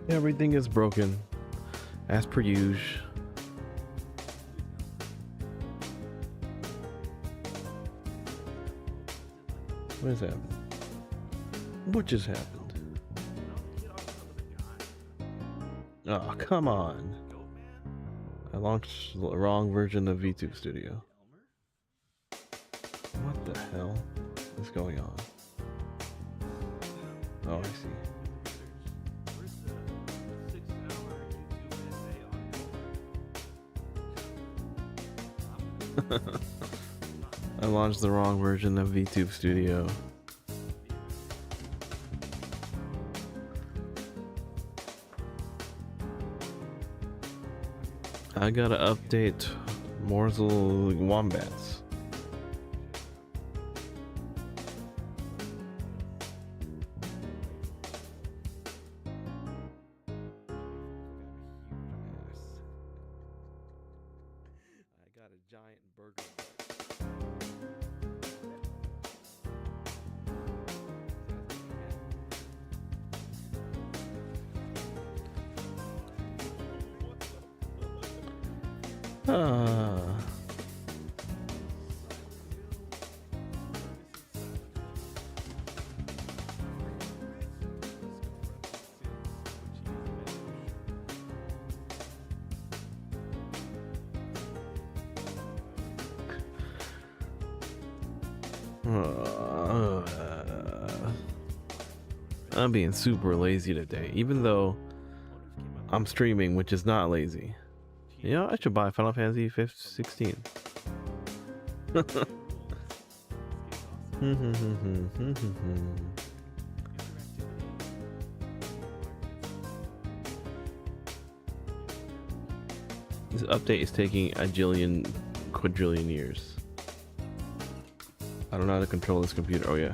Everything is broken, as per usual. What has happened? What just happened? Oh, come on. I launched the wrong version of VTube Studio. What the hell is going on? Oh, I see. I launched the wrong version of VTube Studio. I gotta update Morsel Wombats. I got a giant burger. I'm being super lazy today, even though I'm streaming, which is not lazy. You know, I should buy Final Fantasy 16. This update is taking a quadrillion years. I don't know how to control this computer. Oh yeah.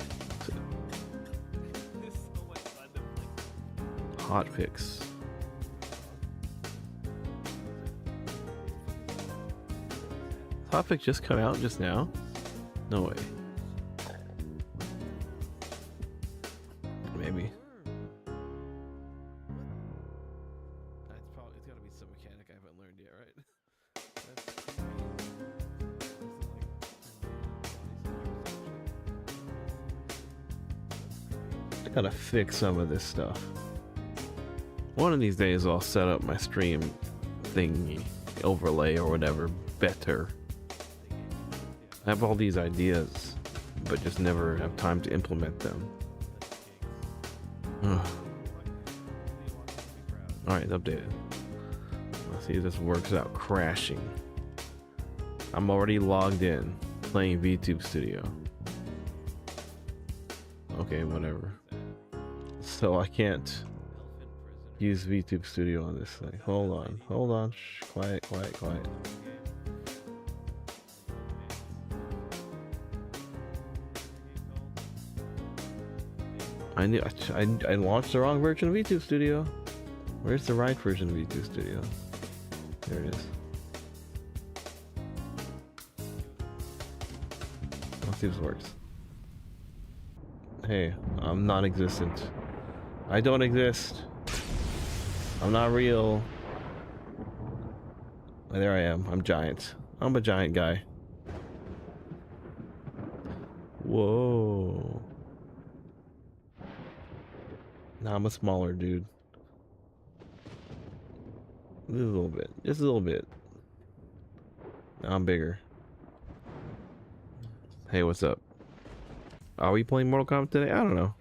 Hotfix. Hotfix just come out just now? No way. Maybe. It's gotta be some mechanic I haven't learned yet, right? I gotta fix some of this stuff. One of these days I'll set up my stream thingy, overlay or whatever, better. I have all these ideas, but just never have time to implement them. Alright, it's updated. Let's see if this works out. Crashing. I'm already logged in, playing VTube Studio. Okay, whatever. So I can't use VTube Studio on this thing. Hold on. Shh, quiet. I launched the wrong version of VTube Studio. Where's the right version of VTube Studio? There it is. Let's see if this works. Hey, I'm non-existent. I don't exist. I'm not real. There I am. I'm giant. I'm a giant guy. Whoa. Now I'm a smaller dude. Just a little bit. Just a little bit. Now I'm bigger. Hey, what's up? Are we playing Mortal Kombat today? I don't know.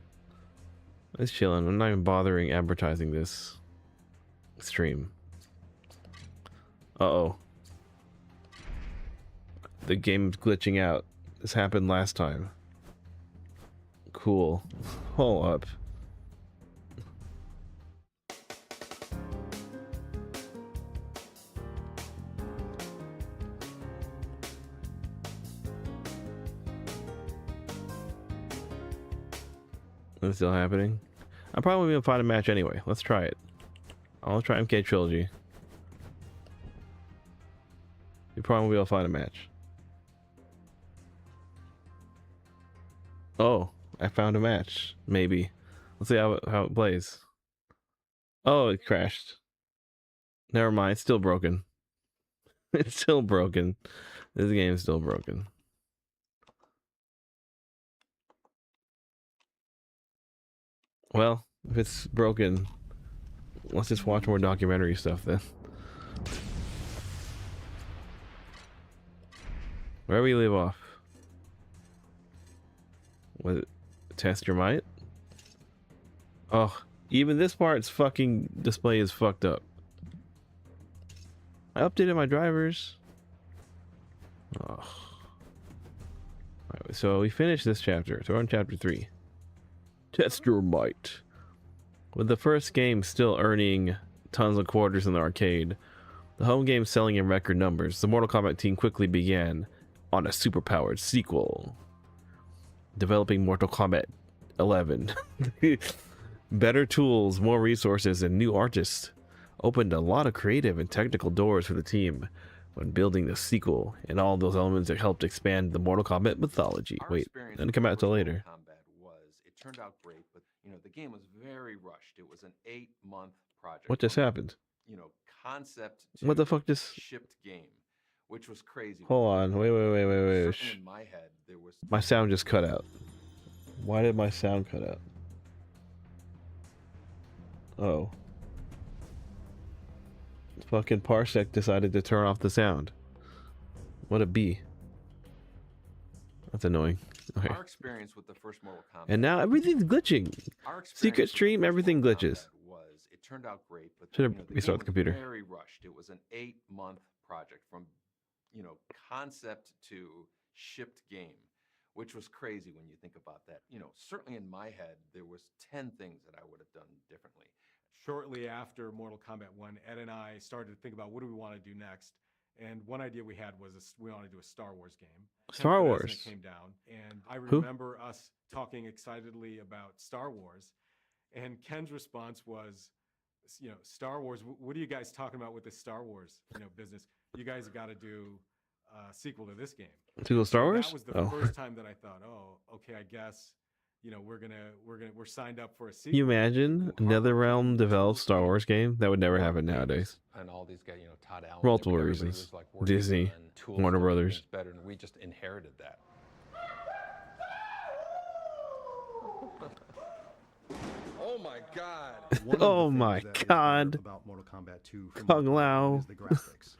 It's chilling. I'm not even bothering advertising this stream. Uh-oh. The game's glitching out. This happened last time. Cool. Hold up. It's still happening. I'm probably gonna find a match anyway. Let's try it. I'll try MK Trilogy. You probably will find a match. Oh, I found a match. Maybe. Let's see how it plays. Oh, it crashed. Never mind. It's still broken. It's still broken. This game is still broken. Well, if it's broken, let's just watch more documentary stuff then. Where we leave off? Was it test your might? Oh, even this part's fucking display is fucked up. I updated my drivers. Oh. Right, so we finished this chapter. So we're on chapter 3. Test your might. With the first game still earning tons of quarters in the arcade, the home game selling in record numbers, the Mortal Kombat team quickly began on a superpowered sequel. Developing Mortal Kombat 11. Better tools, more resources, and new artists opened a lot of creative and technical doors for the team when building the sequel, and all those elements that helped expand the Mortal Kombat mythology. Wait, it didn't come out till later. It turned out great, but the game was very rushed. It was an 8-month project. What just happened? Concept to what the fuck just shipped game, which was crazy. Hold on, wait. In my head, there was my sound just cut out. Why did my sound cut out? Oh. Fucking Parsec decided to turn off the sound. What a bee. That's annoying. Okay. Our experience with the first Mortal Kombat. And now everything's glitching. Secret stream, everything glitches. It turned out great, but should restart the computer. Very rushed. It was an 8-month project from concept to shipped game, which was crazy when you think about that. Certainly in my head there was 10 things that I would have done differently. Shortly after Mortal Kombat 1, Ed and I started to think about what do we want to do next. And one idea we had was we wanted to do a Star Wars game. Star Wars came down, and I remember us talking excitedly about Star Wars, and Ken's response was, Star Wars. What are you guys talking about with this Star Wars, business? You guys got to do a sequel to this game. Sequel Star Wars? That was the first time that I thought, oh, okay, I guess. We're signed up for a sequel. Can you imagine NetherRealm develops Star Wars game? That would never happen nowadays. And all these guys, Todd Allen, multiple reasons. Like Disney, Warner Brothers. Better, and we just inherited that. Oh my god! Oh my god! About Mortal Kombat 2 Kung Lao. Is the graphics.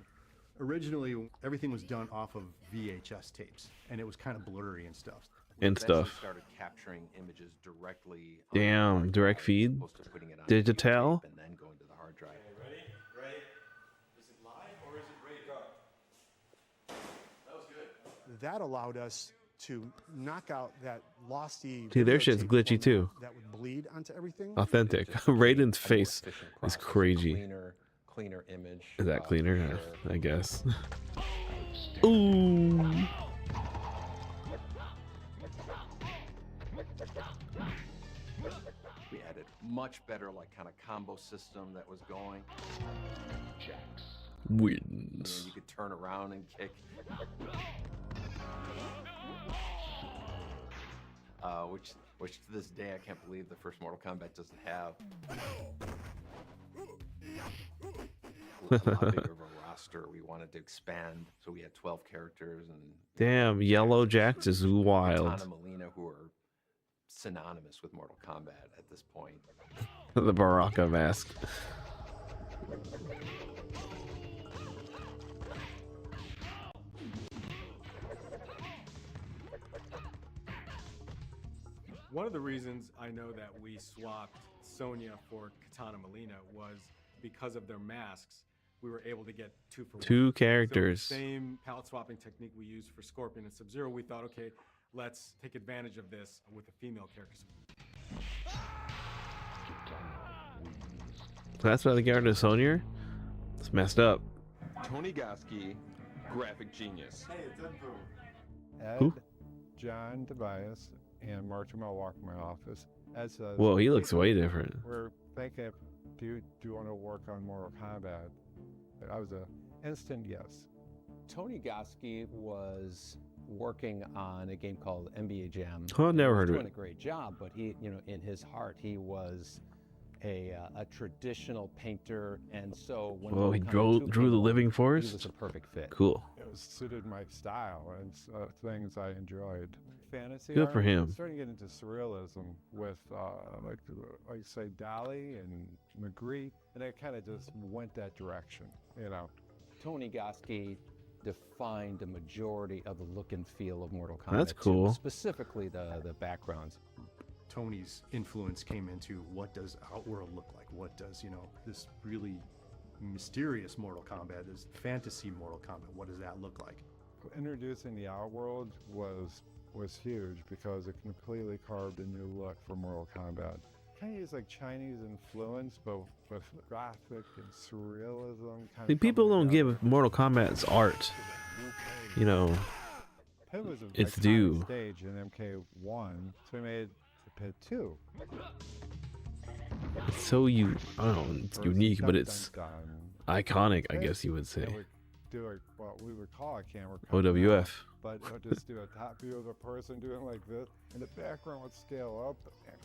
Originally, everything was done off of VHS tapes, and it was kind of blurry and stuff. Started capturing images directly. Damn, direct feed, digital. And then going to the hard drive. Okay, ready? Is it live or is it ready to go? That was good. That allowed us to knock out that losty. Dude, their shit's glitchy too. That would bleed onto everything. Authentic. Raiden's face is crazy. Cleaner image. Is that cleaner? Sure. I guess. Ooh. We added much better kind of combo system that was going. Wins. You could turn around and kick. Which to this day I can't believe the first Mortal Kombat doesn't have. A lot bigger of a roster. We wanted to expand, so we had 12 characters and. Damn, Yellow Jax is wild. Katana Melina, who are synonymous with Mortal Kombat at this point. The Baraka mask. One of the reasons I know that we swapped Sonya for Katana Melina was because of their masks. We were able to get 2 for 1. Two characters. So same palette swapping technique we used for Scorpion and Sub-Zero. We thought, okay, let's take advantage of this with the female characters. So that's why they got rid of Sonya? It's messed up. Tony Goski, graphic genius. Hey, it's Ed. Ed, Who? John Tobias, and Martin walk in my office. Ed says, Whoa, he looks way different. We're thinking, do you want to work on Mortal Kombat? And I was an instant yes. Tony Goski was working on a game called NBA Jam. Oh, I've never heard of doing it. a great job, but he, in his heart, he a traditional painter, and so when Well, he Hamburger-kun 2 drew the came living along, forest. he was a perfect fit. Cool. It was suited my style and things I enjoyed. Fantasy Good for art, him. Starting to get into surrealism with like say Dali and Magritte, and I kind of just went that direction, you know. Tony Goski defined the majority of the look and feel of Mortal Kombat. That's 2, cool. specifically the backgrounds. Tony's influence came into what does Outworld look like? What does, you know, this really mysterious Mortal Kombat, this fantasy Mortal Kombat, what does that look like? Introducing the Outworld was huge because it completely carved a new look for Mortal Kombat. Kind of used like Chinese influence, but with graphic and surrealism. Kind See, of people coming don't together. give Mortal Kombat's art, you know, Pit was an its iconic due. stage in MK1, so we made the Pit 2. It's so I don't know, it's First, unique, but dun, it's dun, dun. iconic, I guess you would And say. we do what we would call a camera cut OWF. but I would just do a top view of a person doing like this, and the background would scale up and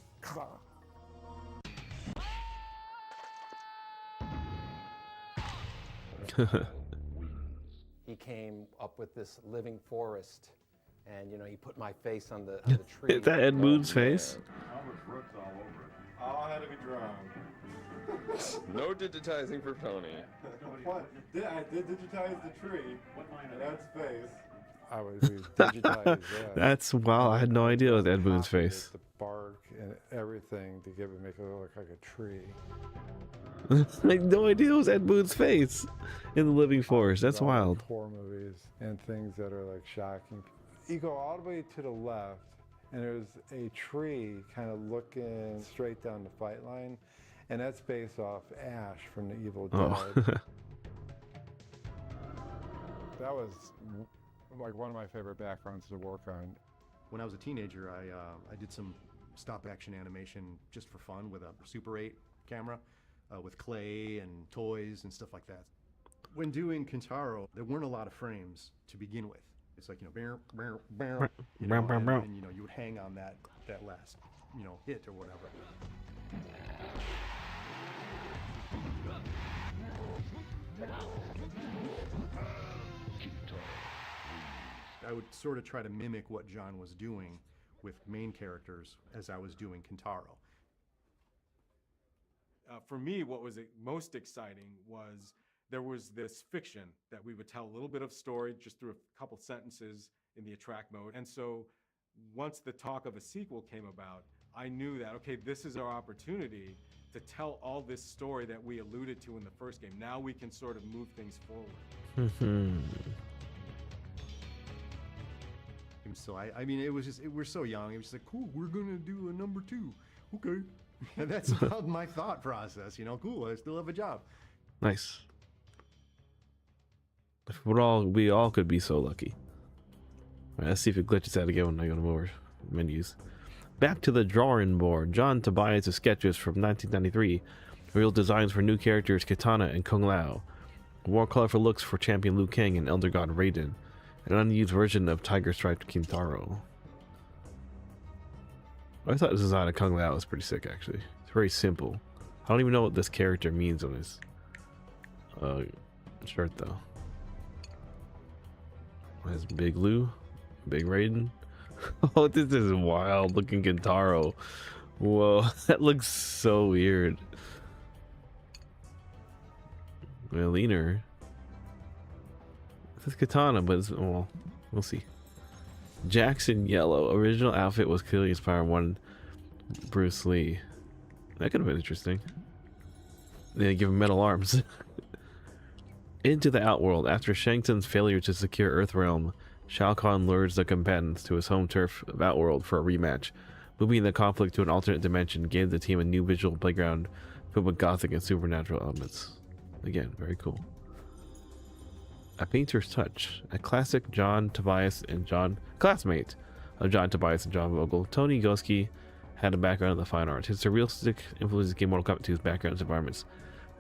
He came up with this living forest, and he put my face on the tree. Is that Ed Boon's face? All had to be drawn. No digitizing for Tony. What? I did digitize the tree and Ed's face. I would digitize that. That's wow, I had no idea it was Ed Boon's Copied it, face. The bark and everything to make it look like a tree. I had no idea it was Ed Boon's face in the living forest. That's All the wild. Horror movies and things that are like shocking. You go all the way to the left, and there's a tree kind of looking straight down the fight line, and that's based off Ash from the Evil Dead. Oh. That was like one of my favorite backgrounds to work on. When I was a teenager, I did some stop action animation just for fun with a Super 8 camera, with clay and toys and stuff like that. When doing Kintaro, there weren't a lot of frames to begin with. It's like, and you would hang on that last, hit or whatever. I would sort of try to mimic what John was doing with main characters as I was doing Kintaro. For me, what was most exciting was there was this fiction that we would tell a little bit of story just through a couple sentences in the attract mode. And so once the talk of a sequel came about, I knew that, okay, this is our opportunity to tell all this story that we alluded to in the first game. Now we can sort of move things forward. So I mean, it was just, we're so young. It was just like, cool, we're gonna do a number 2. Okay. And that's about my thought process, cool, I still have a job. Nice. If we all could be so lucky. All right, let's see if it glitches out again when I go to more menus. Back to the drawing board. John Tobias' sketches from 1993 revealed designs for new characters Kitana and Kung Lao, more colorful looks for champion Liu Kang and Elder God Raiden, an unused version of Tiger Striped Kintaro. I thought this design of Kung Lao was pretty sick, actually. It's very simple. I don't even know what this character means on his shirt, though. Has Big Liu, Big Raiden. Oh, this is wild looking Kintaro. Whoa, that looks so weird. Well, leaner. This is Katana, but it's, well, we'll see. Jackson Yellow. Original outfit was clearly inspired one Bruce Lee. That could have been interesting. They give him metal arms. Into the Outworld. After Shang Tsung's failure to secure Earthrealm, Shao Kahn lures the combatants to his home turf of Outworld for a rematch. Moving the conflict to an alternate dimension gave the team a new visual playground filled with gothic and supernatural elements. Again, very cool. A Painter's Touch. A classic John Tobias and classmate of John Tobias and John Vogel, Tony Goski had a background in the fine arts. His surrealistic influences gave Mortal Kombat 2's backgrounds environments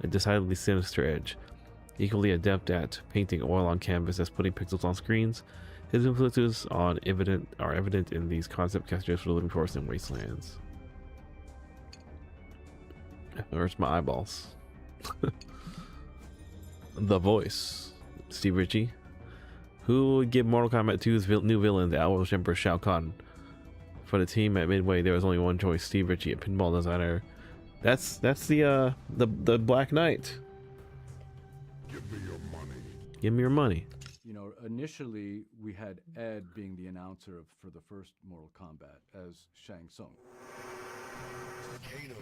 a decidedly sinister edge. Equally adept at painting oil on canvas as putting pixels on screens, his influences are evident in these concept gestures for the living forest and wastelands. Where's my eyeballs? The voice, Steve Ritchie. Who would give Mortal Kombat 2's new villain, the Owlish Emperor Shao Kahn? For the team at Midway, there was only one choice: Steve Ritchie, a pinball designer. That's the Black Knight. Give me your money. Give me your money. You know, initially we had Ed being the announcer for the first Mortal Kombat as Shang Tsung. Kano.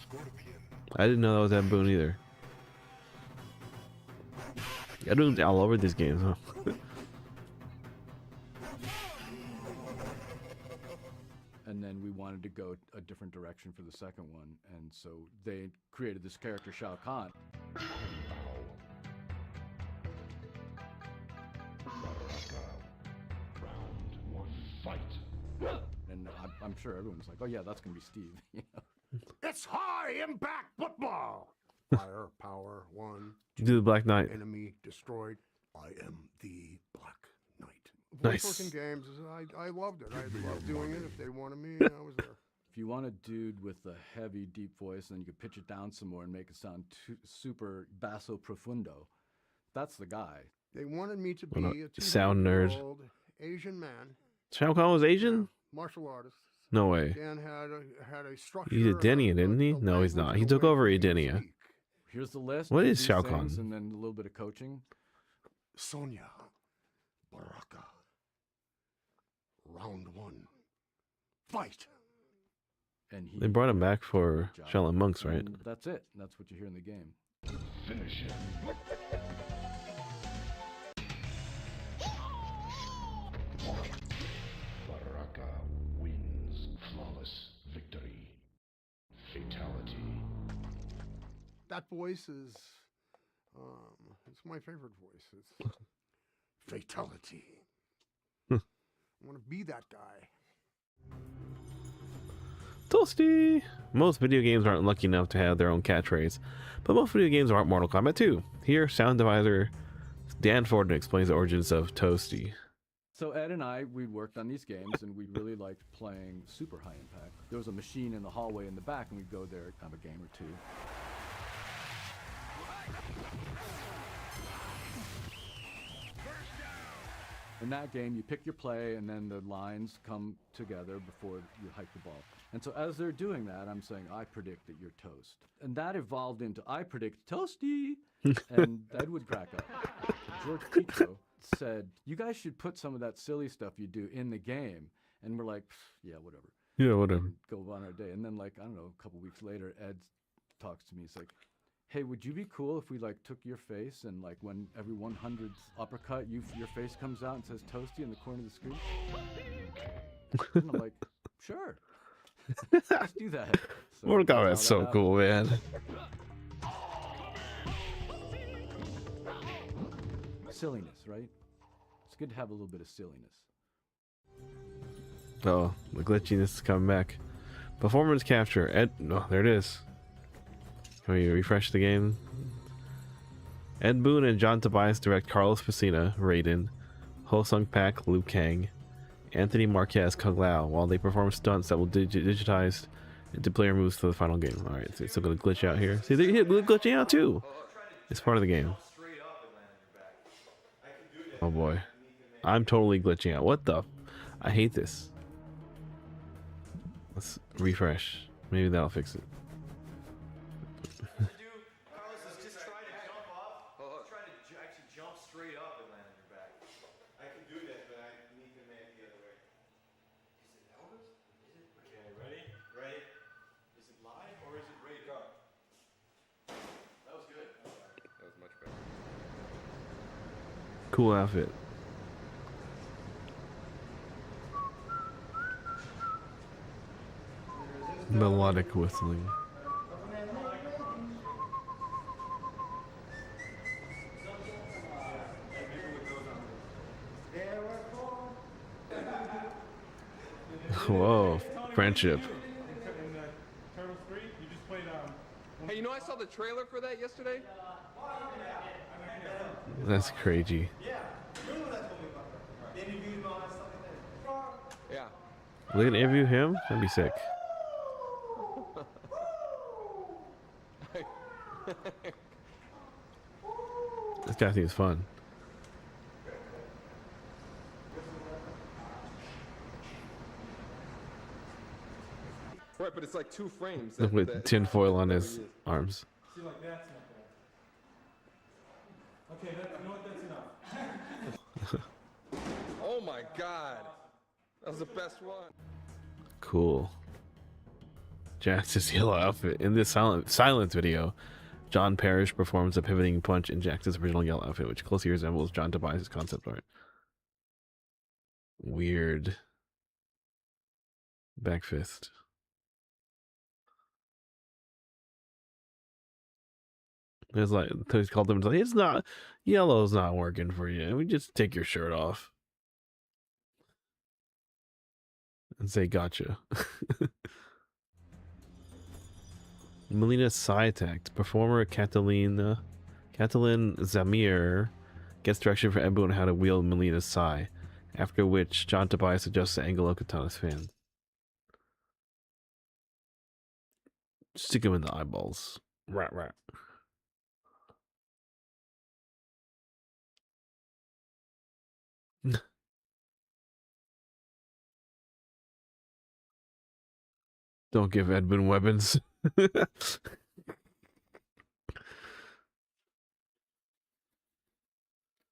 Scorpion. I didn't know that was Ed Boon either. Ed Boon's all over these games, huh? And then we wanted to go a different direction for the second one, and so they created this character Shao Kahn. Round one, fight. And I'm sure everyone's like, oh yeah, that's gonna be Steve. You know? It's high impact football. Fire, power, one. Do the Black Knight. Enemy destroyed. I am the Black Knight. Nice. Voice working games, I loved it. I loved doing it. If they wanted me, I was there. If you want a dude with a heavy, deep voice, then you could pitch it down some more and make it sound super basso profundo. That's the guy. They wanted me to Well, be a sound nerd. 200-year-old Asian man, Shao Kahn was Asian? martial artist. No way. Dan had a structure. He's Edenian, of didn't he? the No, he's language not. and He the took way over he Edenia. speak. Here's the list. What of is these Shao things, Kahn? And then a little bit of coaching. Sonya. Baraka. Round one. Fight. And he They brought him back for Good job. Shaolin Monks, right? And that's it. That's what you hear in the game. Finish him. Baraka wins. Flawless victory. Fatality. That voice is, it's my favorite voice. It's fatality. I want to be that guy. Toasty! Most video games aren't lucky enough to have their own catchphrase, but most video games aren't Mortal Kombat 2. Here, sound divisor Dan Forden explains the origins of Toasty. So Ed and I, we worked on these games, and we really liked playing super high impact. There was a machine in the hallway in the back, and we'd go there, have a game or two. In that game, you pick your play, and then the lines come together before you hike the ball. And so as they're doing that, I'm saying, I predict that you're toast. And that evolved into, I predict toasty. And Ed would crack up. George Pico said, you guys should put some of that silly stuff you do in the game. And we're like, yeah, whatever. Yeah, whatever. And go on our day. And then, like, I don't know, a couple weeks later, Ed talks to me. He's like, hey, would you be cool if we, like, took your face and, like, when every 100th uppercut, your face comes out and says toasty in the corner of the screen? And I'm like, sure. Let's do that. So Mortal that's how Kombat's that so happened. cool, man. Silliness, right? It's good to have a little bit of silliness. Oh, the glitchiness is coming back. Performance capture. Ed, no, there it is. Can we refresh the game? Ed Boon and John Tobias direct Carlos Pesina, Raiden, Ho Sung Pak, Liu Kang, Anthony Marquez, Kung Lao, while they perform stunts that will digitized into player moves for the final game. Alright, so it's still gonna glitch out here. See, they're glitching out too. It's part of the game. Oh boy. I'm totally glitching out. What the? I hate this. Let's refresh. Maybe that'll fix it. Carlos is just trying to jump off. He's trying to actually jump straight up and land on your back. I can do that, but I need to make it the other way. Is it Elvis? Is it? Okay, ready? Ready? Is it live or is it ready to go? That was good. That was much better. Cool outfit. Melodic whistling. Whoa, friendship. Hey, you know I saw the trailer for that yesterday? That's crazy. Yeah. They can interview him? That'd be sick. guy seems fun. Right, but it's like 2 frames. With tin foil on his arms. See, like that's not bad. Okay, you know what? That's enough. Oh my God, that was the best one. Cool. Jax's yellow outfit. In this silence video, John Parrish performs a pivoting punch in Jax's original yellow outfit, which closely resembles John Tobias' concept art. Weird. Back fist. It's like he's called them. Like, it's not yellow's not working for you. We just take your shirt off and say gotcha. Melina Saitek, performer Catalin Zamir gets direction from Ebu on how to wield Melina's Sai, after which John Tobias adjusts the angle of Katana's fan. Stick him in the eyeballs. Rat rat. Don't give Edmund weapons.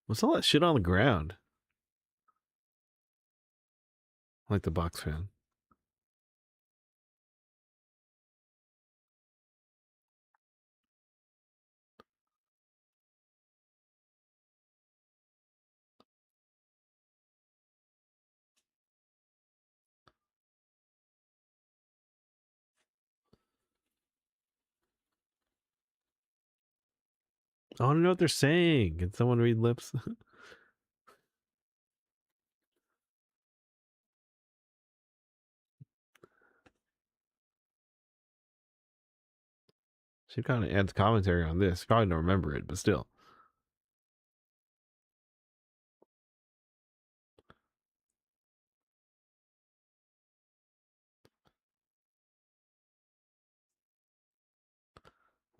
What's all that shit on the ground? I like the box fan. I want to know what they're saying. Can someone read lips? She kind of adds commentary on this. Probably don't remember it, but still.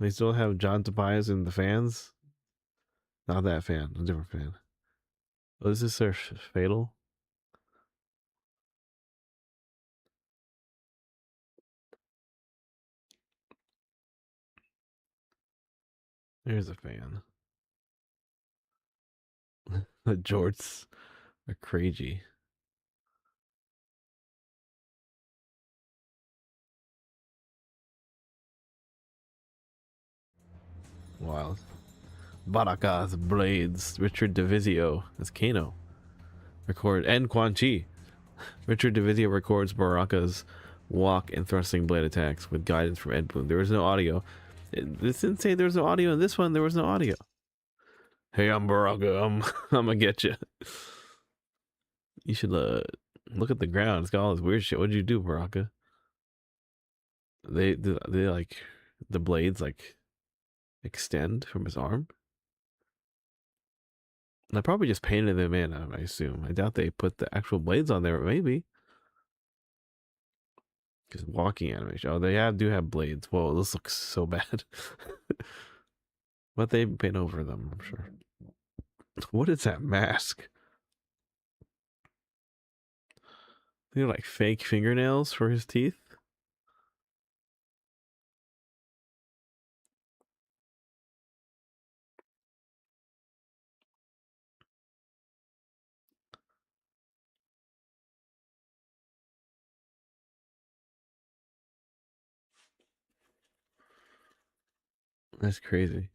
They still have John Tobias in the fans? Not that fan, a different fan. Oh, is this their fatal? There's a fan. The jorts are crazy. Wild. Baraka's blades. Richard DeVizio as Kano. And Quan Chi. Richard DeVizio records Baraka's walk and thrusting blade attacks with guidance from Ed Boon. There was no audio. This didn't say there was no audio. In this one, there was no audio. Hey, I'm Baraka. I'm gonna get you. You should look at the ground. It's got all this weird shit. What did you do, Baraka? They like the blades like extend from his arm. And I probably just painted them in, I assume. I doubt they put the actual blades on there, but maybe. Because walking animation. Oh, they do have blades. Whoa, this looks so bad. But they paint over them, I'm sure. What is that mask? They're like fake fingernails for his teeth. That's crazy.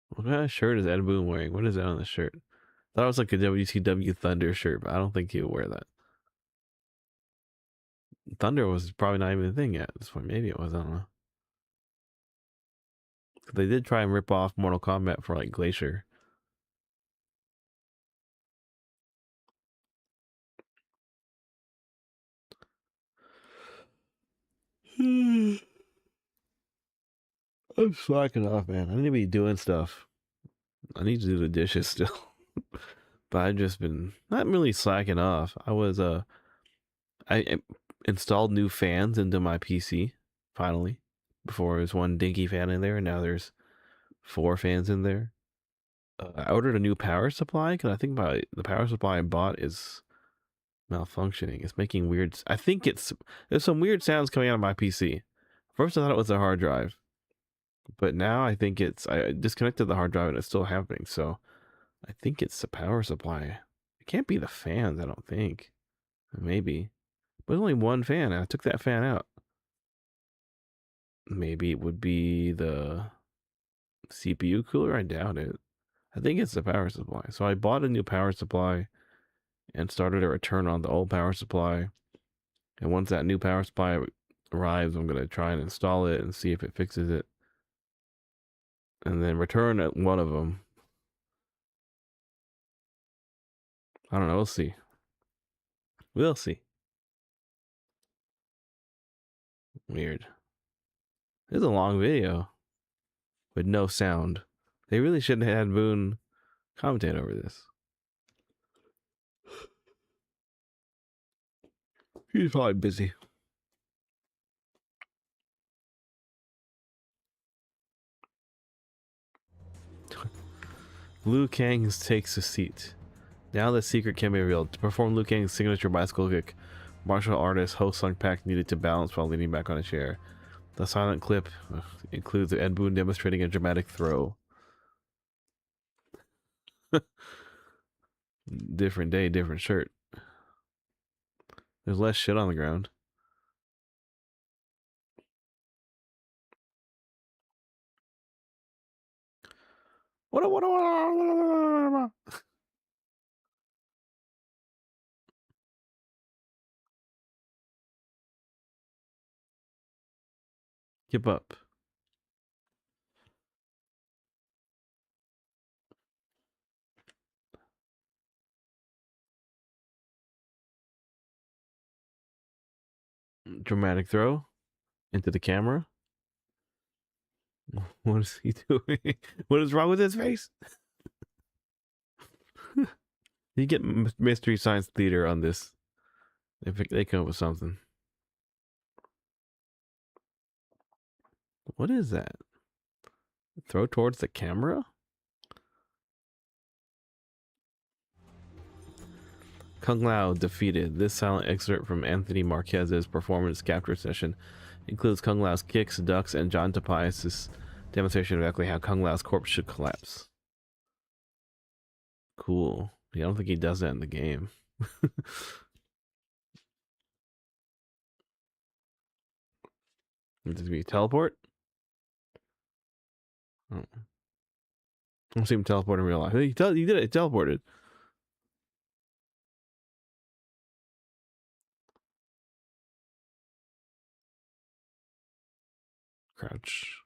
What kind of shirt is Ed Boon wearing? What is that on the shirt? I thought it was like a WCW Thunder shirt, but I don't think he would wear that. Thunder was probably not even a thing yet at this point. Maybe it was, I don't know. They did try and rip off Mortal Kombat for like Glacier. I'm slacking off, man. I need to be doing stuff. I need to do the dishes still. But I've just been not really slacking off. I was installed new fans into my PC, finally. Before there was one dinky fan in there, and now there's 4 fans in there. I ordered a new power supply, because I think the power supply I bought is malfunctioning. It's making weird... I think there's some weird sounds coming out of my PC. First I thought it was a hard drive. But now I think I disconnected the hard drive and it's still happening, so I think it's the power supply. It can't be the fans, I don't think. Maybe. But there's only one fan, and I took that fan out. Maybe it would be the CPU cooler? I doubt it. I think it's the power supply. So I bought a new power supply and started a return on the old power supply. And once that new power supply arrives, I'm going to try and install it and see if it fixes it. And then return at one of them. I don't know. We'll see. We'll see. Weird. This is a long video with no sound. They really shouldn't have had Boone commentate over this. He's probably busy. Liu Kang takes a seat. Now the secret can be revealed. To perform Liu Kang's signature bicycle kick, martial artist Ho Sung Pak needed to balance while leaning back on a chair. The silent clip includes Ed Boon demonstrating a dramatic throw. Different day, different shirt. There's less shit on the ground. Keep up. Dramatic throw into the camera. What is he doing? What is wrong with his face? You get Mystery Science Theater on this. They come up with something. What is that? Throw towards the camera? Kung Lao defeated. This silent excerpt from Anthony Marquez's performance capture session includes Kung Lao's kicks, ducks, and John Tobias' demonstration of exactly how Kung Lao's corpse should collapse. Cool. I don't think he does that in the game. Does he teleport? Oh. I don't see him teleport in real life. He did it. He teleported. Crouch.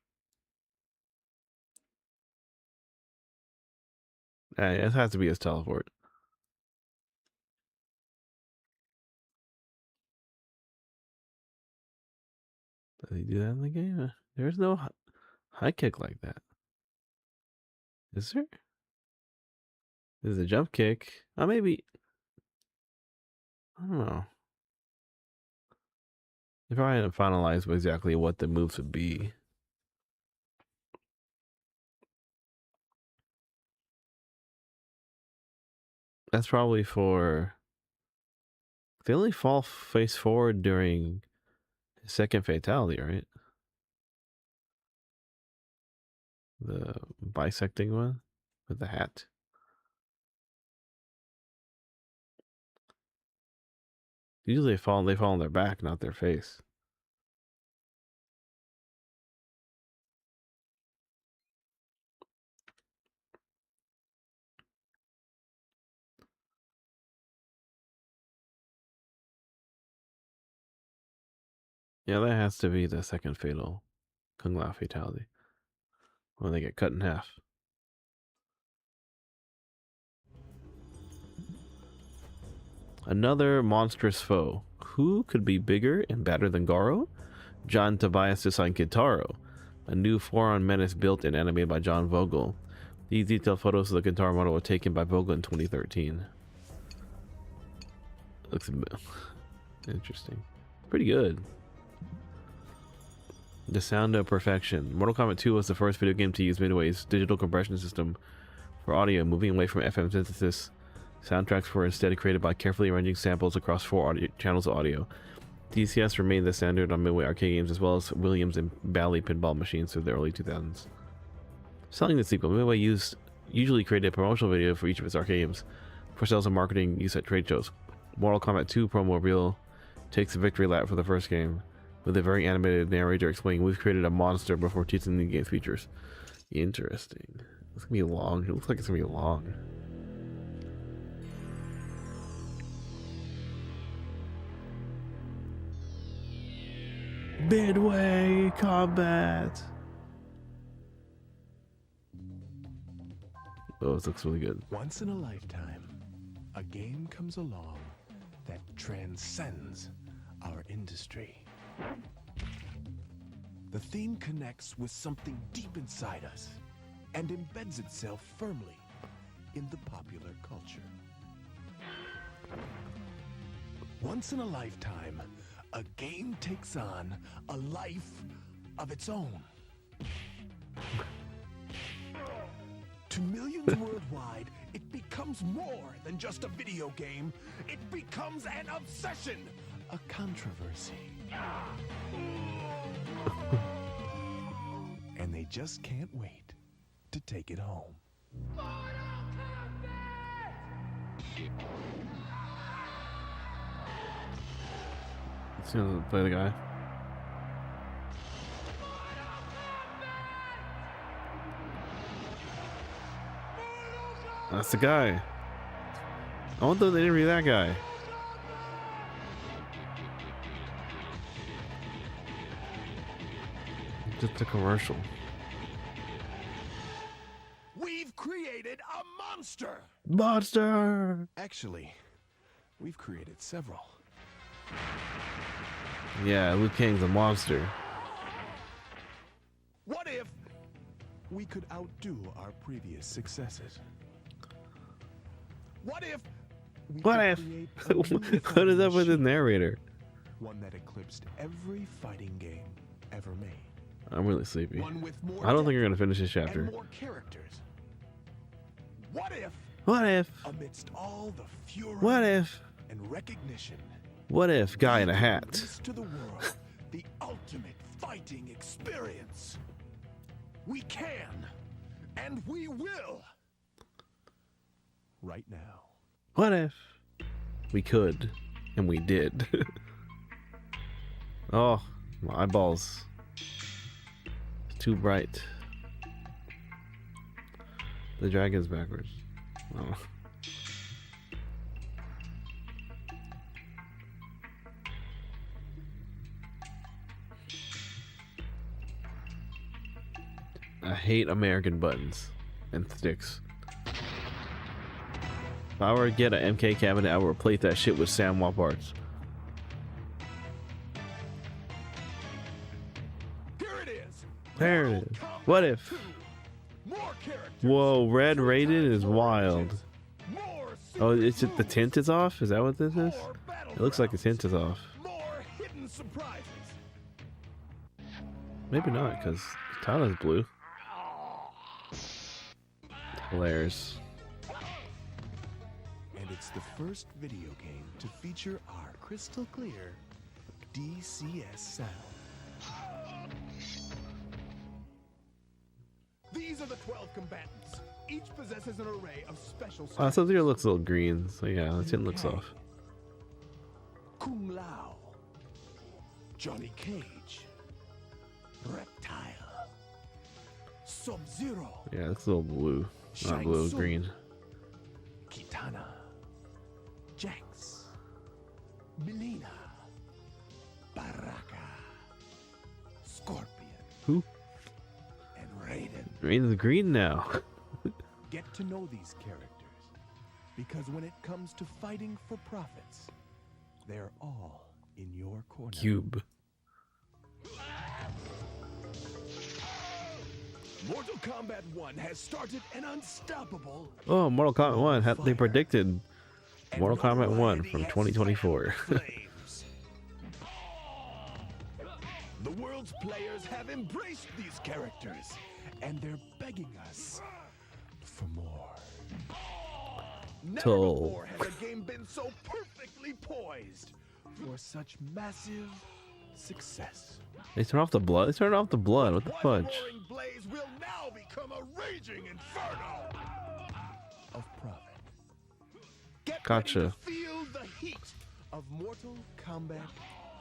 It has to be his teleport. Does he do that in the game? There's no high kick like that. Is there? There's a jump kick. Oh, maybe. I don't know. If I hadn't finalized exactly what the moves would be. That's probably for... They only fall face forward during his second fatality, right? The bisecting one with the hat. Usually they fall on their back, not their face. Yeah, that has to be the second fatal Kung Lao fatality. When they get cut in half. Another monstrous foe. Who could be bigger and badder than Garo? John Tobias designed Kintaro, a new four-on menace built and animated by John Vogel. These detailed photos of the Kintaro model were taken by Vogel in 2013. Looks a bit interesting. Pretty good. The sound of perfection. Mortal Kombat 2 was the first video game to use Midway's digital compression system for audio, moving away from FM synthesis. Soundtracks were instead created by carefully arranging samples across 4 audio channels of audio. DCS remained the standard on Midway arcade games as well as Williams and Bally pinball machines through the early 2000s. Selling the sequel, Midway usually created a promotional video for each of its arcade games for sales and marketing use at trade shows. Mortal Kombat 2 promo reel takes the victory lap for the first game, with a very animated narrator explaining, "We've created a monster before teaching the game's features." Interesting. It's gonna be long. It looks like it's gonna be long. Midway combat. Oh, this looks really good. Once in a lifetime, a game comes along that transcends our industry. The theme connects with something deep inside us and embeds itself firmly in the popular culture. Once in a lifetime, a game takes on a life of its own. To millions worldwide, it becomes more than just a video game. It becomes an obsession, a controversy. And they just can't wait to take it home. Let's play the guy. That's the guy. I want them to interview that guy. Just a commercial. We've created a monster! Monster! Actually, we've created several. Yeah, Liu Kang's a monster. What if we could outdo our previous successes? What if we What could if? create a new What is up with the machine, narrator? one that eclipsed every fighting game ever made? I'm really sleepy. One with more I don't think depth you're gonna finish this and chapter. more characters. What if? What if? Amidst all the fury What if? and recognition, What if? Guy in a hat. release to the world the ultimate fighting experience? We can, and we will. Right now. What if? We could, and we did. Oh, my eyeballs. It's too bright. The dragon's backwards. Oh. I hate American buttons and sticks. If I were to get an MK cabinet, I would replace that shit with SamWa parts. Here it is. There it is. What if? More characters. Whoa, red rated is wild. Oh, it's just the tint is off? Is that what this is? It looks like the tint is off. More hidden surprises. Maybe not, because Tyler's blue. Hilarious. And it's the first video game to feature our crystal clear DCS sound. These are the 12 combatants. Each possesses an array of special Oh, so here looks a little green. So yeah, the tint looks off. Kung Lao, Johnny Cage, Reptile, Sub-Zero, Yeah, it looks a little blue. Not blue, Shang Tsung, green. Kitana, Jax, Melina, Baraka, Scorpion, Who? and Raiden. Raiden's green now. Get to know these characters, because when it comes to fighting for profits, they're all in your corner. Cube. Mortal Kombat 1 has started an unstoppable Oh, Mortal Kombat 1. They predicted Mortal Kombat 1 from 2024. The world's players have embraced these characters, and they're begging us for more. Never Toll. before has a game been so perfectly poised for such massive success. They turn off the blood. They turn off the blood. What the One fudge? roaring blaze will now become a raging inferno of profit. Get Gotcha. ready to feel the heat of Mortal Kombat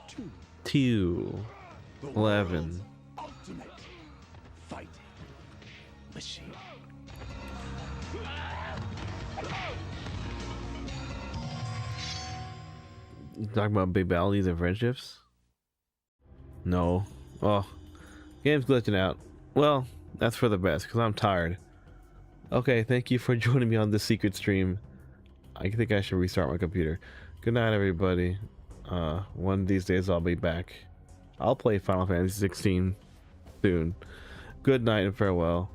2. 2. The 11. world's ultimate fighting machine. You talking about big battles and friendships? No. Oh, game's glitching out. Well, that's for the best because I'm tired. Okay, thank you for joining me on this secret stream. I think I should restart my computer. Good night, everybody. One of these days I'll be back. I'll play Final Fantasy 16 soon. Good night and farewell.